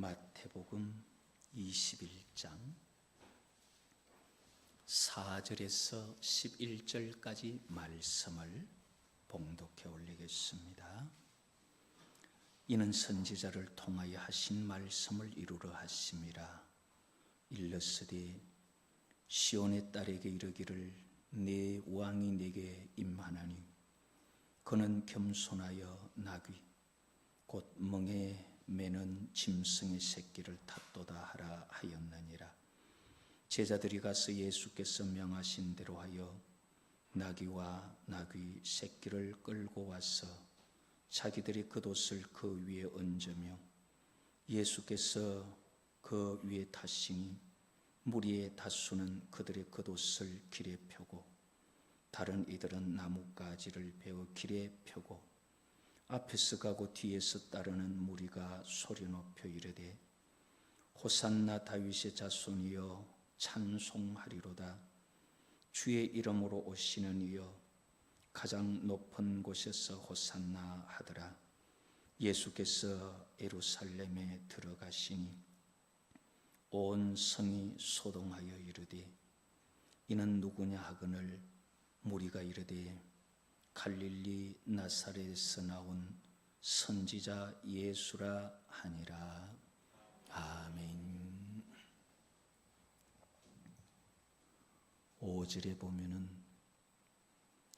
마태복음 21장 4절에서 11절까지 말씀을 봉독해 올리겠습니다. 이는 선지자를 통하여 하신 말씀을 이루려 하심이라. 일렀으되 시온의 딸에게 이르기를 내 왕이 내게 임하나니 그는 겸손하여 나귀 곧 멍에 매는 짐승의 새끼를 탔도다 하라 하였느니라. 제자들이 가서 예수께서 명하신 대로 하여 나귀와 나귀 새끼를 끌고 와서 자기들이 겉옷을 그 위에 얹으며 예수께서 그 위에 타시니 무리의 다수는 그들의 겉옷을 길에 펴고 다른 이들은 나뭇가지를 베어 길에 펴고 앞에서 가고 뒤에서 따르는 무리가 소리 높여 이르되 호산나 다윗의 자손이여 찬송하리로다. 주의 이름으로 오시는 이여 가장 높은 곳에서 호산나 하더라. 예수께서 예루살렘에 들어가시니 온 성이 소동하여 이르되 이는 누구냐 하거늘 무리가 이르되 갈릴리 나사렛에서 나온 선지자 예수라 하니라. 아멘. 5절에 보면은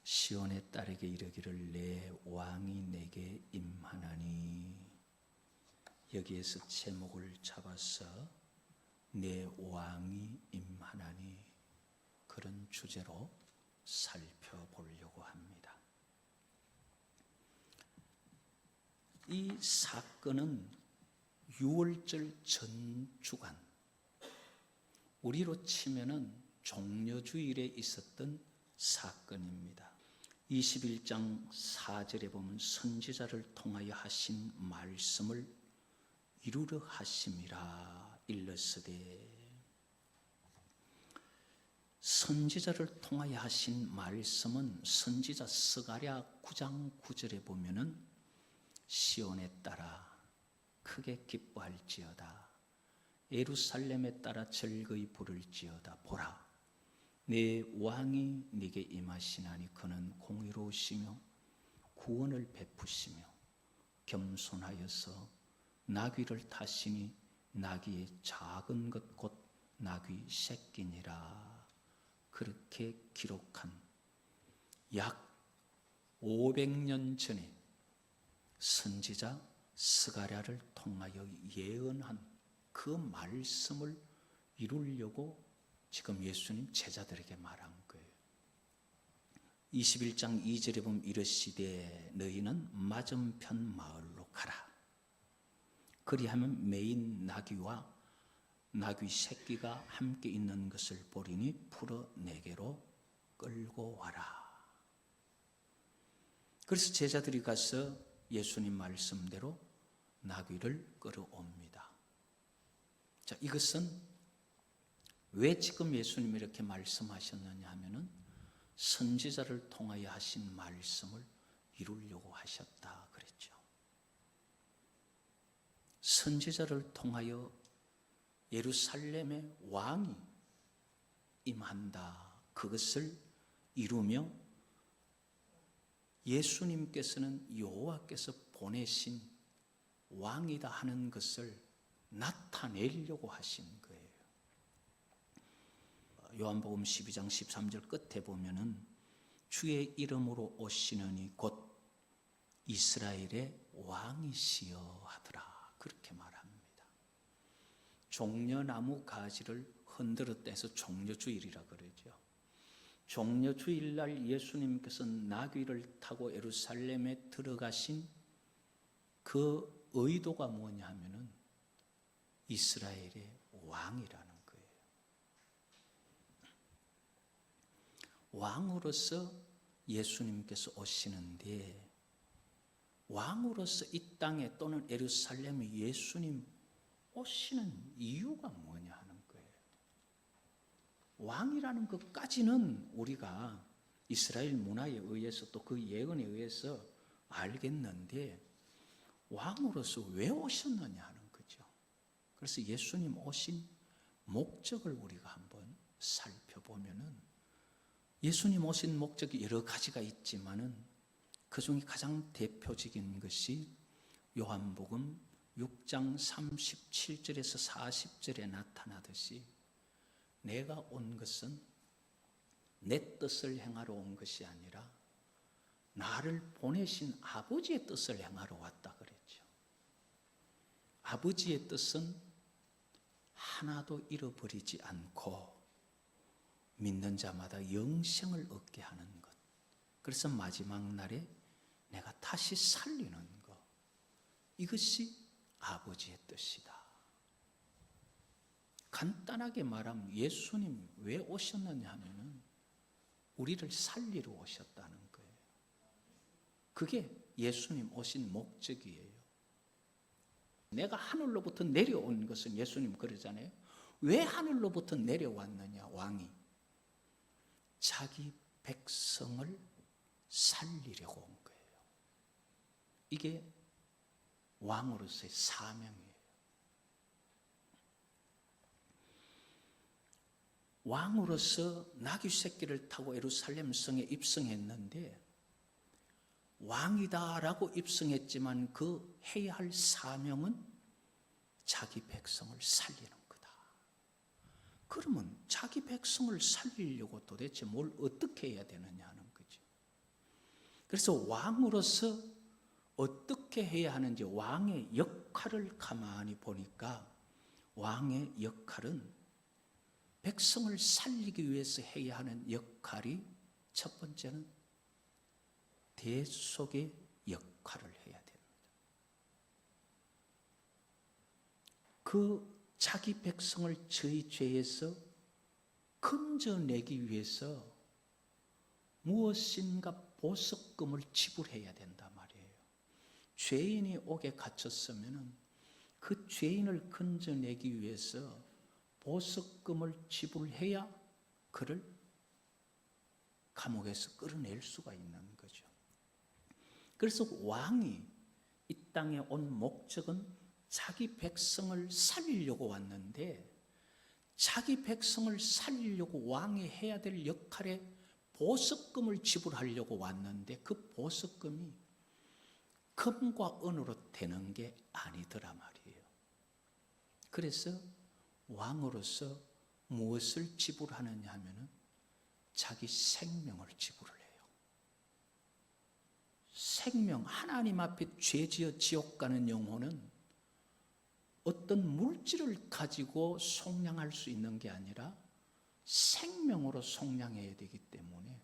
시온의 딸에게 이르기를 내 왕이 내게 임하나니, 여기에서 제목을 잡아서 내 왕이 임하나니 그런 주제로 살펴보려고 합니다. 이 사건은 6월절 전 주간, 우리로 치면은 종려주일에 있었던 사건입니다. 21장 4절에 보면 선지자를 통하여 하신 말씀을 이루려 하심이라 일렀으되, 선지자를 통하여 하신 말씀은 선지자 스가랴 9장 9절에 보면은 시온에 따라 크게 기뻐할지어다, 예루살렘에 따라 즐거이 부를지어다. 보라, 내 왕이 네게 임하시나니 그는 공의로우시며 구원을 베푸시며 겸손하여서 나귀를 타시니 나귀의 작은 것 곧 나귀 새끼니라. 그렇게 기록한 약 500년 전에 선지자 스가랴를 통하여 예언한 그 말씀을 이루려고 지금 예수님 제자들에게 말한 거예요. 21장 2절에 보면 이르시되 너희는 맞은편 마을로 가라. 그리하면 매인 나귀와 나귀 새끼가 함께 있는 것을 보리니 풀어 내게로 끌고 와라. 그래서 제자들이 가서 예수님 말씀대로 나귀를 끌어옵니다. 자, 이것은 왜 지금 예수님이 이렇게 말씀하셨느냐 하면은 선지자를 통하여 하신 말씀을 이루려고 하셨다 그랬죠. 선지자를 통하여 예루살렘의 왕이 임한다, 그것을 이루며 예수님께서는 여호와께서 보내신 왕이다 하는 것을 나타내려고 하신 거예요. 요한복음 12장 13절 끝에 보면은 주의 이름으로 오시느니 곧 이스라엘의 왕이시여 하더라, 그렇게 말합니다. 종려나무 가지를 흔들어 떼서 종려주일이라 그러죠. 종려주일날 예수님께서 나귀를 타고 예루살렘에 들어가신 그 의도가 뭐냐 하면은 이스라엘의 왕이라는 거예요. 왕으로서 예수님께서 오시는데, 왕으로서 이 땅에 또는 예루살렘에 예수님 오시는 이유가 뭐냐 하는 거예요. 왕이라는 것까지는 우리가 이스라엘 문화에 의해서 또 그 예언에 의해서 알겠는데 왕으로서 왜 오셨느냐 하는 거죠. 그래서 예수님 오신 목적을 우리가 한번 살펴보면은, 예수님 오신 목적이 여러 가지가 있지만은 그 중에 가장 대표적인 것이 요한복음 6장 37절에서 40절에 나타나듯이, 내가 온 것은 내 뜻을 행하러 온 것이 아니라 나를 보내신 아버지의 뜻을 행하러 왔다 그랬죠. 아버지의 뜻은 하나도 잃어버리지 않고 믿는 자마다 영생을 얻게 하는 것. 그래서 마지막 날에 내가 다시 살리는 것. 이것이 아버지의 뜻이다. 간단하게 말하면 예수님 왜 오셨느냐 하면은 우리를 살리러 오셨다는 거예요. 그게 예수님 오신 목적이에요. 내가 하늘로부터 내려온 것은, 예수님 그러잖아요. 왜 하늘로부터 내려왔느냐, 왕이? 자기 백성을 살리려고 온 거예요. 이게 왕으로서의 사명이에요. 왕으로서 나귀 새끼를 타고 예루살렘 성에 입성했는데, 왕이다라고 입성했지만 그 해야 할 사명은 자기 백성을 살리는 거다. 그러면 자기 백성을 살리려고 도대체 뭘 어떻게 해야 되느냐 하는 거죠. 그래서 왕으로서 어떻게 해야 하는지, 왕의 역할을 가만히 보니까 왕의 역할은 백성을 살리기 위해서 해야 하는 역할이, 첫 번째는 대속의 역할을 해야 됩니다. 그 자기 백성을 저희 죄에서 건져내기 위해서 무엇인가 보석금을 지불해야 된단 말이에요. 죄인이 옥에 갇혔으면 그 죄인을 건져내기 위해서 보석금을 지불해야 그를 감옥에서 끌어낼 수가 있는 거죠. 그래서 왕이 이 땅에 온 목적은 자기 백성을 살리려고 왔는데, 자기 백성을 살리려고 왕이 해야 될 역할에 보석금을 지불하려고 왔는데, 그 보석금이 금과 은으로 되는 게 아니더라 말이에요. 그래서 왕으로서 무엇을 지불하느냐 하면은 자기 생명을 지불을 해요. 생명, 하나님 앞에 죄지어 지옥 가는 영혼은 어떤 물질을 가지고 속량할 수 있는 게 아니라 생명으로 속량해야 되기 때문에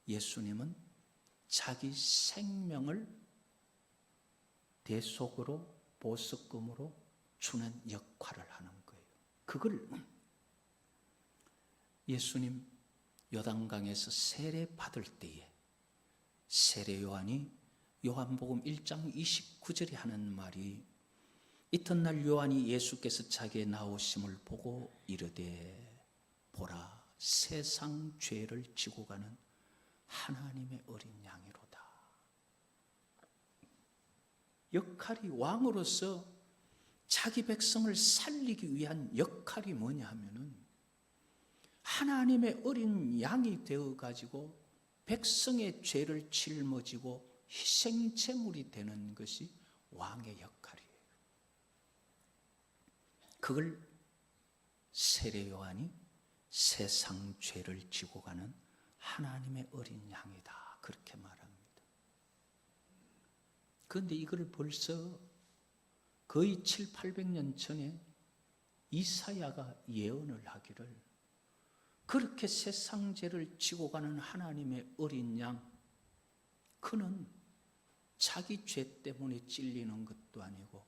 예수님은 자기 생명을 대속으로, 보석금으로 주는 역할을 하는 거예요. 그걸 예수님 요단강에서 세례 받을 때에 세례 요한이 요한복음 1장 29절에 하는 말이, 이튿날 요한이 예수께서 자기의 나오심을 보고 이르되, 보라, 세상 죄를 지고 가는 하나님의 어린 양이로다. 역할이, 왕으로서 자기 백성을 살리기 위한 역할이 뭐냐 하면은 하나님의 어린 양이 되어가지고 백성의 죄를 짊어지고 희생제물이 되는 것이 왕의 역할이에요. 그걸 세례 요한이 세상 죄를 지고 가는 하나님의 어린 양이다, 그렇게 말합니다. 그런데 이걸 벌써 거의 700~800년 전에 이사야가 예언을 하기를, 그렇게 세상 죄를 지고 가는 하나님의 어린 양, 그는 자기 죄 때문에 찔리는 것도 아니고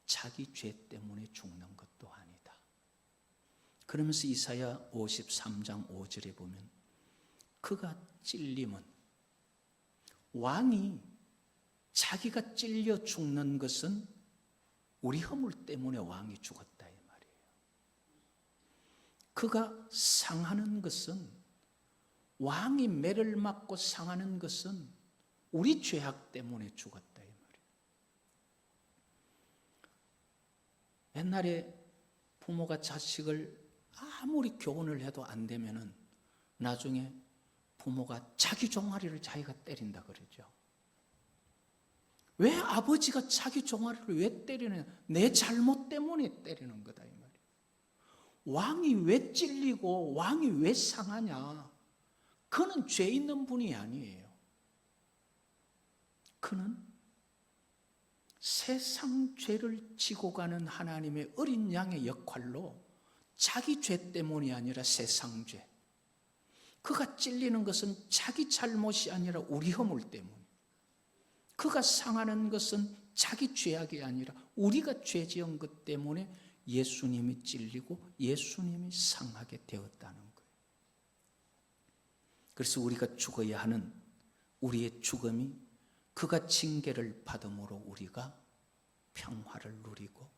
자기 죄 때문에 죽는 것도 아니다. 그러면서 이사야 53장 5절에 보면, 그가 찔림은, 왕이 자기가 찔려 죽는 것은 우리 허물 때문에 왕이 죽었다 이 말이에요. 그가 상하는 것은, 왕이 매를 맞고 상하는 것은 우리 죄악 때문에 죽었다 이 말이에요. 옛날에 부모가 자식을 아무리 교훈을 해도 안 되면은 나중에 부모가 자기 종아리를 자기가 때린다 그러죠. 왜 아버지가 자기 종아리를 왜 때리느냐? 내 잘못 때문에 때리는 거다 이 말이에요. 왕이 왜 찔리고 왕이 왜 상하냐? 그는 죄 있는 분이 아니에요. 그는 세상 죄를 지고 가는 하나님의 어린 양의 역할로 자기 죄 때문이 아니라 세상 죄, 그가 찔리는 것은 자기 잘못이 아니라 우리 허물 때문, 그가 상하는 것은 자기 죄악이 아니라 우리가 죄 지은 것 때문에 예수님이 찔리고 예수님이 상하게 되었다는 거예요. 그래서 우리가 죽어야 하는 우리의 죽음이 그가 징계를 받음으로 우리가 평화를 누리고,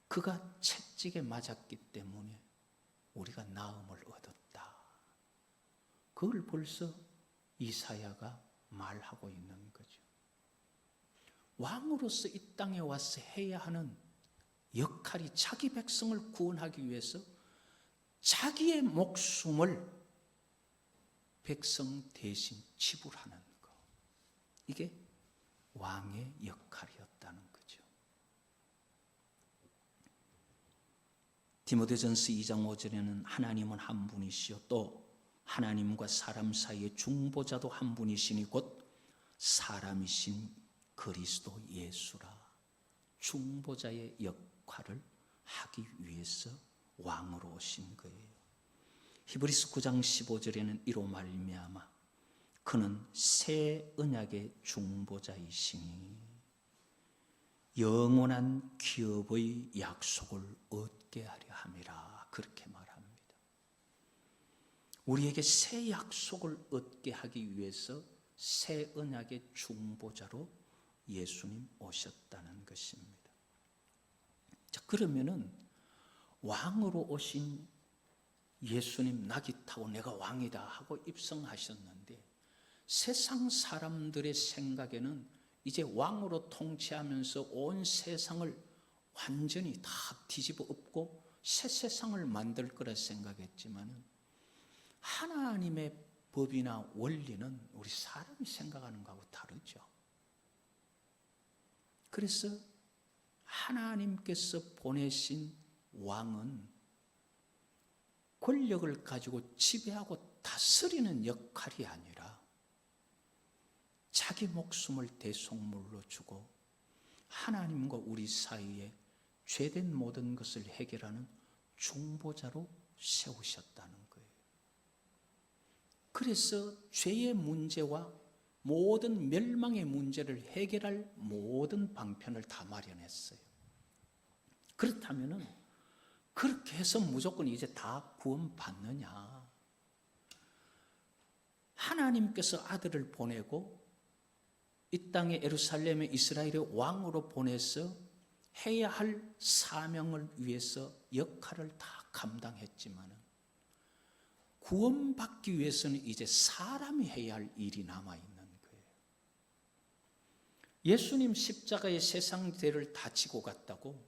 그가 채찍에 맞았기 때문에 우리가 나음을 얻었다. 그걸 벌써 이사야가 말하고 있는 거죠. 왕으로서 이 땅에 와서 해야 하는 역할이 자기 백성을 구원하기 위해서 자기의 목숨을 백성 대신 지불하는 것, 이게 왕의 역할이었다는 거죠. 디모데전서 2장 5절에는 하나님은 한 분이시요 또 하나님과 사람 사이의 중보자도 한 분이시니 곧 사람이신 그리스도 예수라. 중보자의 역할을 하기 위해서 왕으로 오신 거예요. 히브리서 9장 15절에는 이로 말미암아 그는 새 언약의 중보자이시니 영원한 기업의 약속을 얻게 하려 함이라. 그렇게 말합니다. 우리에게 새 약속을 얻게 하기 위해서 새 언약의 중보자로 예수님 오셨다는 것입니다. 자, 그러면은 왕으로 오신 예수님 낙이 타고 내가 왕이다 하고 입성하셨는데, 세상 사람들의 생각에는 이제 왕으로 통치하면서 온 세상을 완전히 다 뒤집어 엎고 새 세상을 만들 거라 생각했지만은, 하나님의 법이나 원리는 우리 사람이 생각하는 것하고 다르죠. 그래서 하나님께서 보내신 왕은 권력을 가지고 지배하고 다스리는 역할이 아니라 자기 목숨을 대속물로 주고 하나님과 우리 사이에 죄된 모든 것을 해결하는 중보자로 세우셨다는 거예요. 그래서 죄의 문제와 모든 멸망의 문제를 해결할 모든 방편을 다 마련했어요. 그렇다면은 그렇게 해서 무조건 이제 다 구원받느냐? 하나님께서 아들을 보내고 이 땅에 예루살렘에 이스라엘의 왕으로 보내서 해야 할 사명을 위해서 역할을 다 감당했지만은 구원받기 위해서는 이제 사람이 해야 할 일이 남아있는 거예요. 예수님 십자가에 세상 죄를 다 지고 갔다고,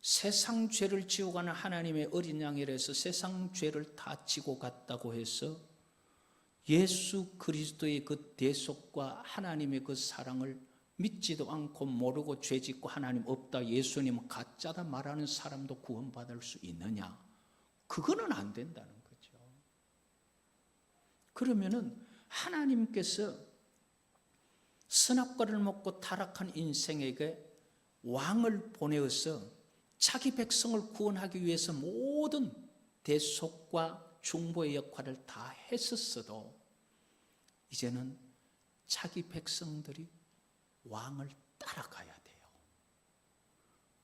세상 죄를 지고 가는 하나님의 어린 양이라 해서 세상 죄를 다 지고 갔다고 해서 예수 그리스도의 그 대속과 하나님의 그 사랑을 믿지도 않고 모르고 죄 짓고 하나님 없다, 예수님은 가짜다 말하는 사람도 구원받을 수 있느냐? 그거는 안 된다는 거죠. 그러면은 하나님께서 선악과를 먹고 타락한 인생에게 왕을 보내어서 자기 백성을 구원하기 위해서 모든 대속과 중보의 역할을 다 했었어도 이제는 자기 백성들이 왕을 따라가야 돼요.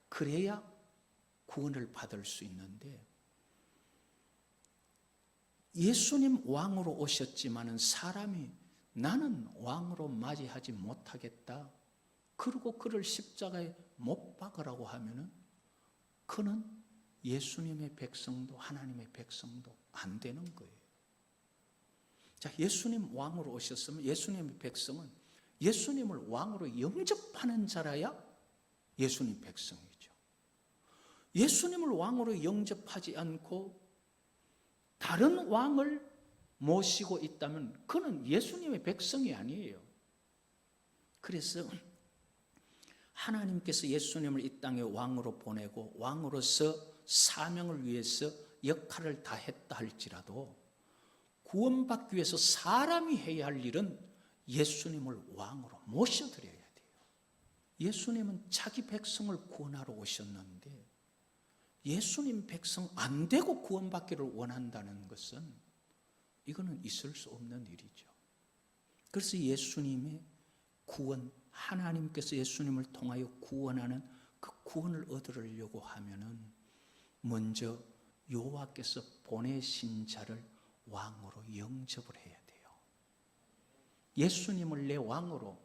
그래야 구원을 받을 수 있는데, 예수님 왕으로 오셨지만은 사람이 나는 왕으로 맞이하지 못하겠다, 그리고 그를 십자가에 못 박으라고 하면은 그는 예수님의 백성도 하나님의 백성도 안 되는 거예요. 자, 예수님 왕으로 오셨으면 예수님의 백성은 예수님을 왕으로 영접하는 자라야 예수님 백성이죠. 예수님을 왕으로 영접하지 않고 다른 왕을 모시고 있다면 그는 예수님의 백성이 아니에요. 그래서 하나님께서 예수님을 이 땅에 왕으로 보내고 왕으로서 사명을 위해서 역할을 다했다 할지라도 구원받기 위해서 사람이 해야 할 일은 예수님을 왕으로 모셔드려야 돼요. 예수님은 자기 백성을 구원하러 오셨는데 예수님 백성 안 되고 구원받기를 원한다는 것은 이거는 있을 수 없는 일이죠. 그래서 예수님의 구원, 하나님께서 예수님을 통하여 구원하는 그 구원을 얻으려고 하면은 먼저 여호와께서 보내신 자를 왕으로 영접을 해야 돼요. 예수님을 내 왕으로,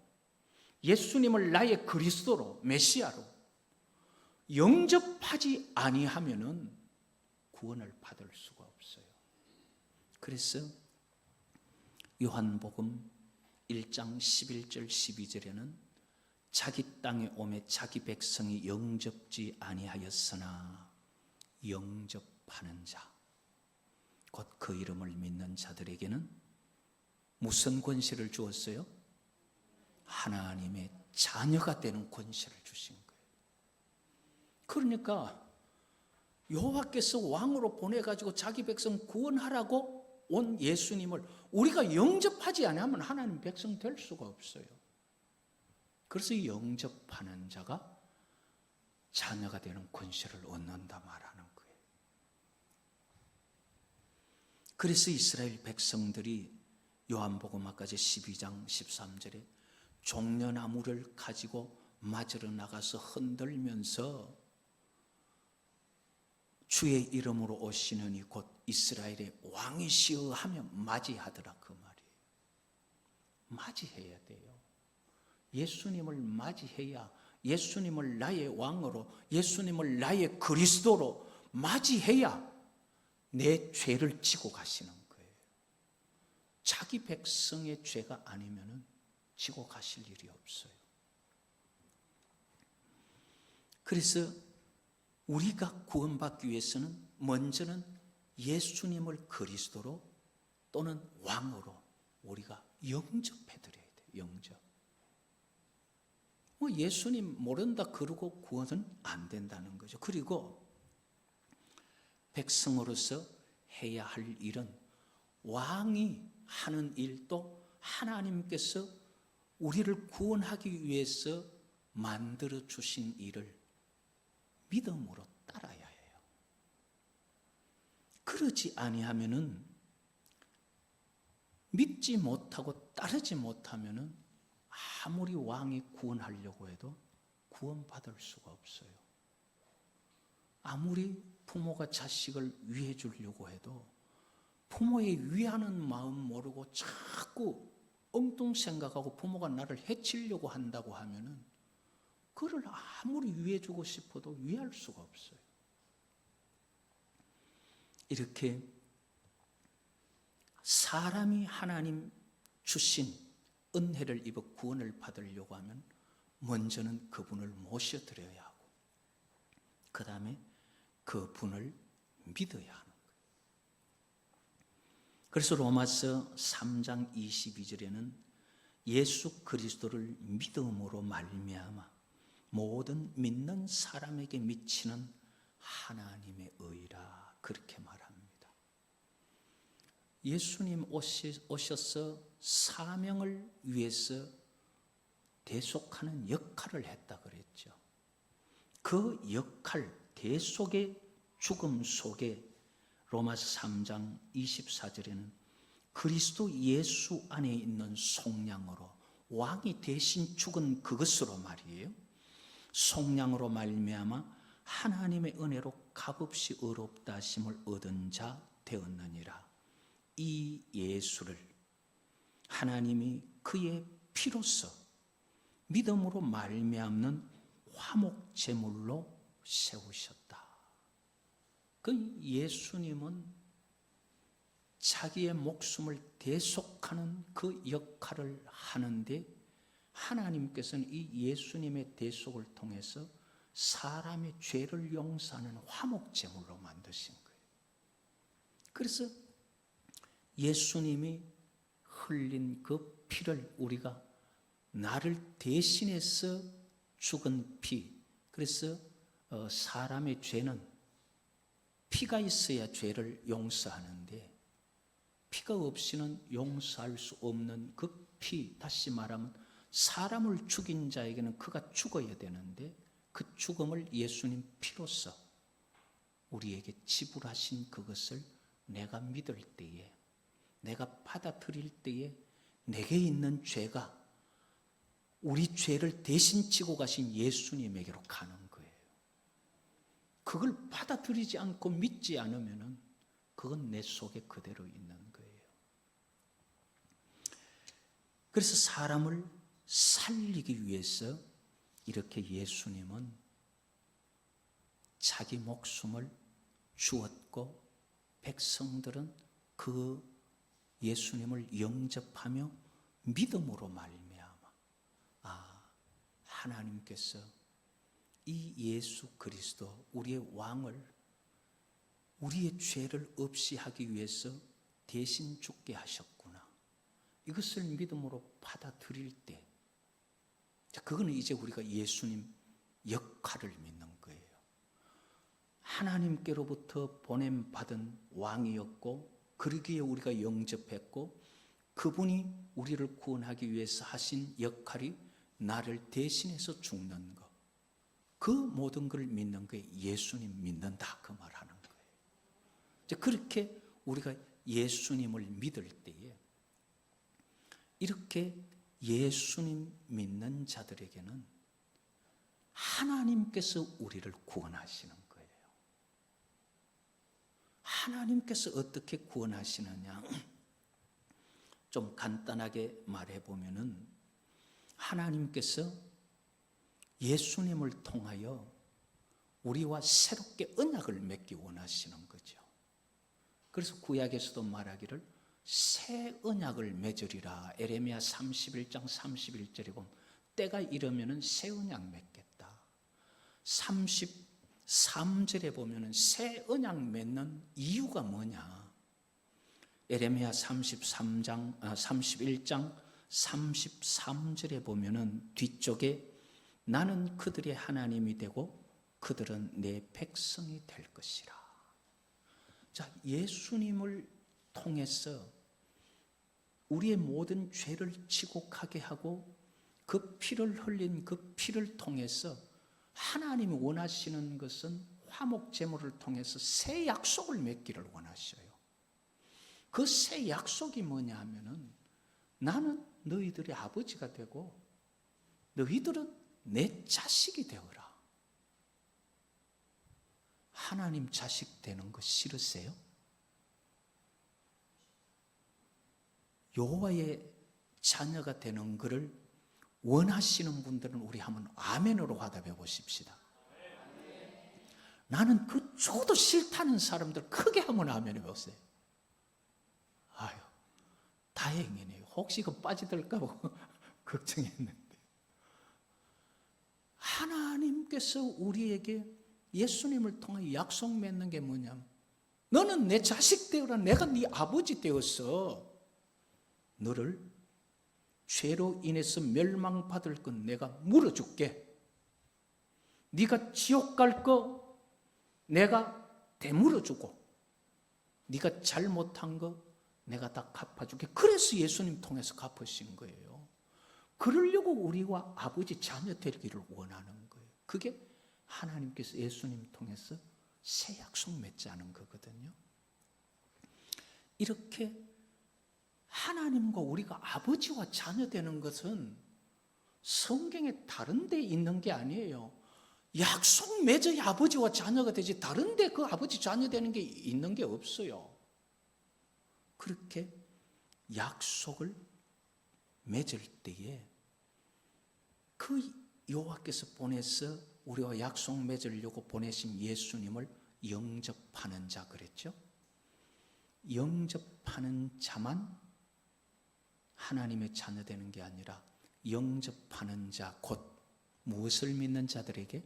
예수님을 나의 그리스도로, 메시아로 영접하지 아니하면은 구원을 받을 수가 없어요. 그래서 요한복음 1장 11절 12절에는 자기 땅에 오매 자기 백성이 영접지 아니하였으나 영접하는 자, 곧 그 이름을 믿는 자들에게는 무슨 권세를 주었어요? 하나님의 자녀가 되는 권세를 주신 거예요. 그러니까 여호와께서 왕으로 보내가지고 자기 백성 구원하라고 온 예수님을 우리가 영접하지 않으면 하나님 백성 될 수가 없어요. 그래서 영접하는 자가 자녀가 되는 권세를 얻는다 말하는 거예요. 그래서 이스라엘 백성들이 요한복음 아까 12장 13절에 종려나무를 가지고 맞으러 나가서 흔들면서 주의 이름으로 오시느니 곧 이스라엘의 왕이시여 하며 맞이하더라 그 말이에요. 맞이해야 돼요. 예수님을 맞이해야 예수님을 나의 왕으로, 예수님을 나의 그리스도로 맞이해야 내 죄를 지고 가시는 거예요. 자기 백성의 죄가 아니면 지고 가실 일이 없어요. 그래서 우리가 구원받기 위해서는 먼저는 예수님을 그리스도로 또는 왕으로 우리가 영접해 드려야 돼요. 영접. 예수님 모른다 그러고 구원은 안 된다는 거죠. 그리고 백성으로서 해야 할 일은 왕이 하는 일도 하나님께서 우리를 구원하기 위해서 만들어 주신 일을 믿음으로 따라야 해요. 그러지 아니하면은 믿지 못하고 따르지 못하면은 아무리 왕이 구원하려고 해도 구원받을 수가 없어요. 아무리 부모가 자식을 위해 주려고 해도 부모의 위하는 마음 모르고 자꾸 엉뚱 생각하고 부모가 나를 해치려고 한다고 하면은 그를 아무리 위해 주고 싶어도 위할 수가 없어요. 이렇게 사람이 하나님 주신 은혜를 입어 구원을 받으려고 하면 먼저는 그분을 모셔드려야 하고 그 다음에 그분을 믿어야 하는 거예요. 그래서 로마서 3장 22절에는 예수 그리스도를 믿음으로 말미암아 모든 믿는 사람에게 미치는 하나님의 의라 그렇게 말합니다. 예수님 오셔서 사명을 위해서 대속하는 역할을 했다 그랬죠. 그 역할, 대속의 죽음 속에 로마서 3장 24절에는 그리스도 예수 안에 있는 속량으로 왕이 대신 죽은 그것으로 말이에요. 속량으로 말미암아 하나님의 은혜로 값없이 의롭다 하심을 얻은 자 되었느니라. 이 예수를 하나님이 그의 피로써 믿음으로 말미암는 화목제물로 세우셨다. 그 예수님은 자기의 목숨을 대속하는 그 역할을 하는데 하나님께서는 이 예수님의 대속을 통해서 사람의 죄를 용서하는 화목제물로 만드신 거예요. 그래서 예수님이 흘린 그 피를 우리가 나를 대신해서 죽은 피, 그래서 사람의 죄는 피가 있어야 죄를 용서하는데 피가 없이는 용서할 수 없는 그 피, 다시 말하면 사람을 죽인 자에게는 그가 죽어야 되는데 그 죽음을 예수님 피로써 우리에게 지불하신 그것을 내가 믿을 때에, 내가 받아들일 때에 내게 있는 죄가 우리 죄를 대신 지고 가신 예수님에게로 가는 거예요. 그걸 받아들이지 않고 믿지 않으면 그건 내 속에 그대로 있는 거예요. 그래서 사람을 살리기 위해서 이렇게 예수님은 자기 목숨을 주었고 백성들은 그 예수님을 영접하며 믿음으로 말미암아 하나님께서 이 예수 그리스도 우리의 왕을 우리의 죄를 없이 하기 위해서 대신 죽게 하셨구나, 이것을 믿음으로 받아들일 때 그거는 이제 우리가 예수님 역할을 믿는 거예요. 하나님께로부터 보냄받은 왕이었고 그러기에 우리가 영접했고 그분이 우리를 구원하기 위해서 하신 역할이 나를 대신해서 죽는 것, 그 모든 걸 믿는 게 예수님 믿는다, 그 말하는 거예요. 이제 그렇게 우리가 예수님을 믿을 때에 이렇게 예수님 믿는 자들에게는 하나님께서 우리를 구원하시는 거예요. 하나님께서 어떻게 구원하시느냐, 좀 간단하게 말해보면은 하나님께서 예수님을 통하여 우리와 새롭게 언약을 맺기 원하시는 거죠. 그래서 구약에서도 말하기를 새 언약을 맺으리라. 에레미야 31장 31절에 보면 때가 이르면은 새 언약 맺겠다. 33절에 보면은 새 언약 맺는 이유가 뭐냐? 에레미야 31장 33절에 보면은 뒤쪽에 나는 그들의 하나님이 되고 그들은 내 백성이 될 것이라. 자, 예수님을 통해서 우리의 모든 죄를 지곡하게 하고 그 피를 흘린 그 피를 통해서 하나님이 원하시는 것은 화목제물을 통해서 새 약속을 맺기를 원하셔요. 그 새 약속이 뭐냐 하면은 나는 너희들의 아버지가 되고 너희들은 내 자식이 되어라. 하나님 자식 되는 거 싫으세요? 여호와의 자녀가 되는 것을 원하시는 분들은 우리 한번 아멘으로 화답해 보십시다. 나는 그 줘도 싫다는 사람들 크게 한번 아멘해 보세요. 아유, 다행이네요. 혹시 그 빠지들까 봐 걱정했는데. 하나님께서 우리에게 예수님을 통해 약속 맺는 게 뭐냐면 너는 내 자식 되어라. 내가 네 아버지 되었어. 너를 죄로 인해서 멸망받을 건 내가 물어줄게. 네가 지옥 갈 거 내가 되물어주고 네가 잘못한 거 내가 다 갚아줄게. 그래서 예수님 통해서 갚으신 거예요. 그러려고 우리와 아버지 자녀 되기를 원하는 거예요. 그게 하나님께서 예수님 통해서 새 약속 맺자는 거거든요. 이렇게 하나님과 우리가 아버지와 자녀 되는 것은 성경에 다른 데 있는 게 아니에요. 약속 맺어야 아버지와 자녀가 되지 다른 데 그 아버지 자녀 되는 게 있는 게 없어요. 그렇게 약속을 맺을 때에 그 여호와께서 보내서 우리와 약속 맺으려고 보내신 예수님을 영접하는 자 그랬죠. 영접하는 자만 하나님의 자녀 되는 게 아니라 영접하는 자, 곧 무엇을 믿는 자들에게?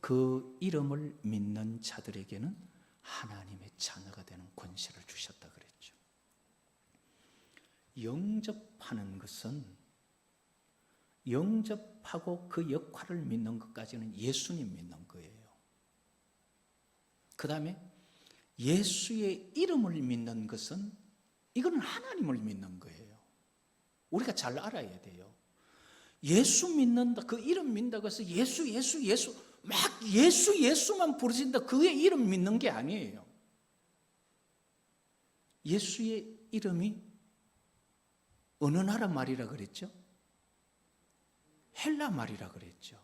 그 이름을 믿는 자들에게는 하나님의 자녀가 되는 권세를 주셨다 그랬죠. 영접하는 것은 영접하고 그 역할을 믿는 것까지는 예수님 믿는 거예요. 그 다음에 예수의 이름을 믿는 것은 이거는 하나님을 믿는 거예요. 우리가 잘 알아야 돼요. 예수 믿는다, 그 이름 믿는다고 해서 예수 막 예수만 부르신다, 그의 이름 믿는 게 아니에요. 예수의 이름이 어느 나라 말이라 그랬죠? 헬라 말이라 그랬죠.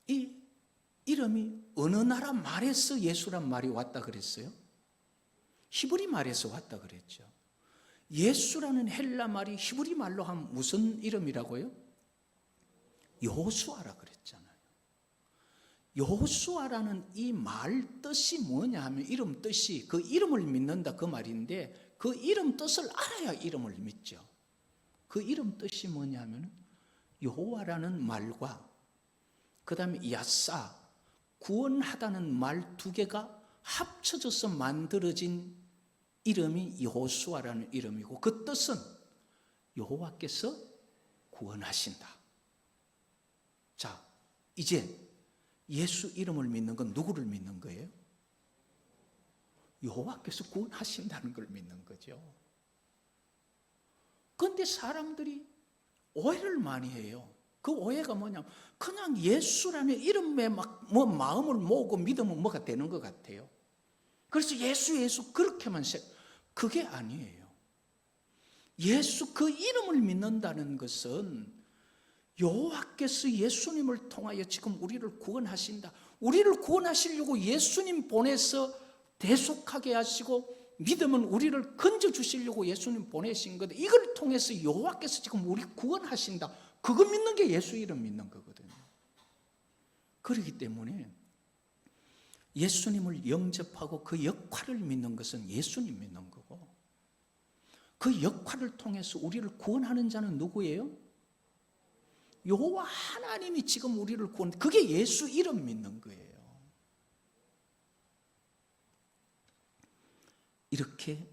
이 이름이 어느 나라 말에서 예수란 말이 왔다 그랬어요? 히브리 말에서 왔다 그랬죠. 예수라는 헬라 말이 히브리 말로 하면 무슨 이름이라고요? 여호수아라 그랬잖아요. 여호수아라는 이 말 뜻이 뭐냐 하면 이름 뜻이 그 이름을 믿는다 그 말인데 그 이름 뜻을 알아야 이름을 믿죠. 그 이름 뜻이 뭐냐 하면 여호와라는 말과 그 다음에 야사, 구원하다는 말 두 개가 합쳐져서 만들어진 이름이 여호수아라는 이름이고 그 뜻은 여호와께서 구원하신다. 자, 이제 예수 이름을 믿는 건 누구를 믿는 거예요? 여호와께서 구원하신다는 걸 믿는 거죠. 그런데 사람들이 오해를 많이 해요. 그 오해가 뭐냐면 그냥 예수라는 이름에 막 뭐 마음을 모으고 믿으면 뭐가 되는 것 같아요. 그래서 예수 그렇게만 그게 아니에요. 예수 그 이름을 믿는다는 것은 여호와께서 예수님을 통하여 지금 우리를 구원하신다. 우리를 구원하시려고 예수님 보내서 대속하게 하시고 믿으면 우리를 건져주시려고 예수님 보내신 건데 이걸 통해서 여호와께서 지금 우리 구원하신다. 그거 믿는 게 예수 이름 믿는 거거든요. 그렇기 때문에 예수님을 영접하고 그 역할을 믿는 것은 예수님 믿는 거고 그 역할을 통해서 우리를 구원하는 자는 누구예요? 여호와 하나님이 지금 우리를 구원, 그게 예수 이름 믿는 거예요. 이렇게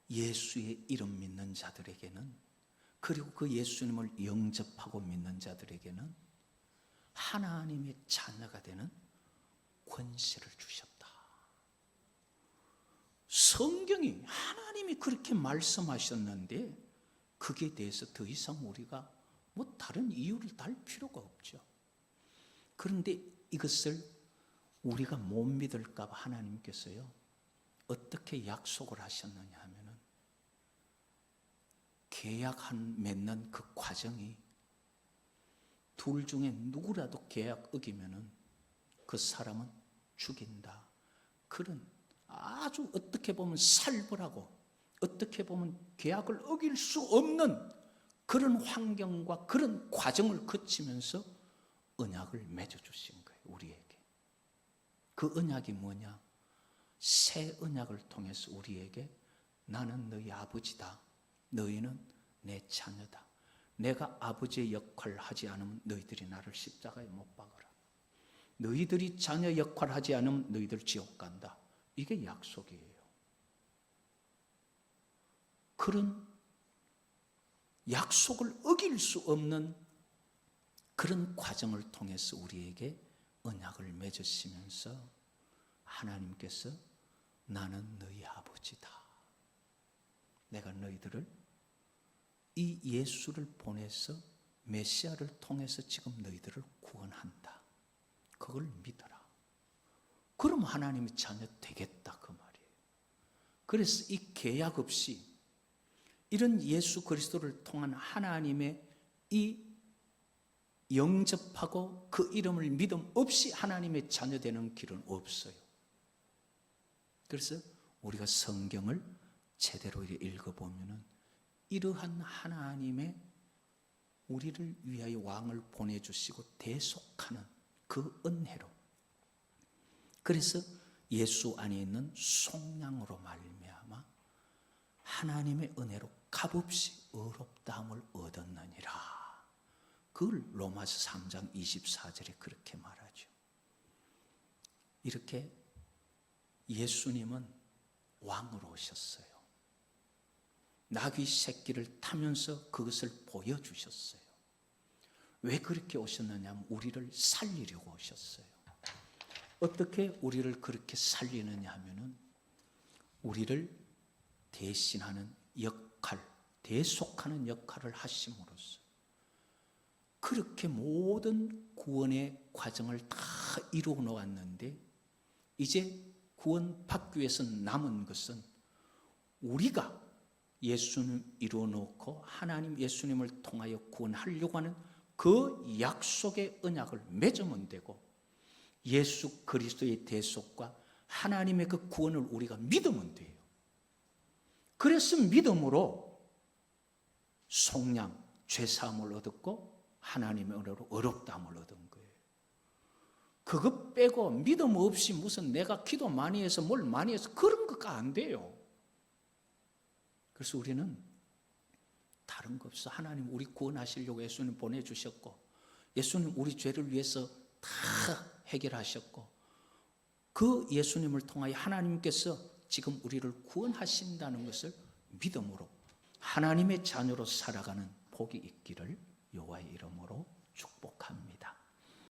예수의 이름 믿는 자들에게는 그리고 그 예수님을 영접하고 믿는 자들에게는 하나님의 자녀가 되는 권세를 주셨다. 성경이 하나님이 그렇게 말씀하셨는데 그게 대해서 더 이상 우리가 뭐 다른 이유를 달 필요가 없죠. 그런데 이것을 우리가 못 믿을까 봐 하나님께서요 어떻게 약속을 하셨느냐 하면은 계약 맺는 그 과정이 둘 중에 누구라도 계약 어기면은 그 사람은 죽인다. 그런 아주 어떻게 보면 살벌하고 어떻게 보면 계약을 어길 수 없는 그런 환경과 그런 과정을 거치면서 언약을 맺어주신 거예요. 우리에게. 그 언약이 뭐냐? 새 언약을 통해서 우리에게 나는 너희 아버지다. 너희는 내 자녀다. 내가 아버지의 역할을 하지 않으면 너희들이 나를 십자가에 못 박으라. 너희들이 자녀 역할을 하지 않으면 너희들 지옥 간다. 이게 약속이에요. 그런 약속을 어길 수 없는 그런 과정을 통해서 우리에게 언약을 맺으시면서 하나님께서 나는 너희 아버지다. 내가 너희들을 이 예수를 보내서 메시아를 통해서 지금 너희들을 구원한다. 그걸 믿어라. 그럼 하나님의 자녀 되겠다 그 말이에요. 그래서 이 계약 없이 이런 예수 그리스도를 통한 하나님의 이 영접하고 그 이름을 믿음 없이 하나님의 자녀 되는 길은 없어요. 그래서 우리가 성경을 제대로 읽어보면은 이러한 하나님의 우리를 위하여 왕을 보내주시고 대속하는 그 은혜로 그래서 예수 안에 있는 속량으로 말미암아 하나님의 은혜로 값없이 의롭다함을 얻었느니라. 그걸 로마서 3장 24절에 그렇게 말하죠. 이렇게 예수님은 왕으로 오셨어요. 나귀 새끼를 타면서 그것을 보여주셨어요. 왜 그렇게 오셨느냐 하면 우리를 살리려고 오셨어요. 어떻게 우리를 그렇게 살리느냐 하면은 우리를 대신하는 역할, 대속하는 역할을 하심으로써 그렇게 모든 구원의 과정을 다 이루어 놓았는데 이제 구원 받기 위해서 남은 것은 우리가 예수님 이루어 놓고 하나님 예수님을 통하여 구원하려고 하는 그 약속의 언약을 맺으면 되고 예수 그리스도의 대속과 하나님의 그 구원을 우리가 믿으면 돼요. 그래서 믿음으로 속량, 죄사함을 얻었고 하나님의 은혜로 의롭다함을 얻은 거예요. 그것 빼고 믿음 없이 무슨 내가 기도 많이 해서 뭘 많이 해서 그런 거가 안 돼요. 그래서 우리는 다른 거 없어. 하나님 우리 구원하시려고 예수님 보내주셨고 예수님 우리 죄를 위해서 다 해결하셨고 그 예수님을 통하여 하나님께서 지금 우리를 구원하신다는 것을 믿음으로 하나님의 자녀로 살아가는 복이 있기를 여호와의 이름으로 축복합니다.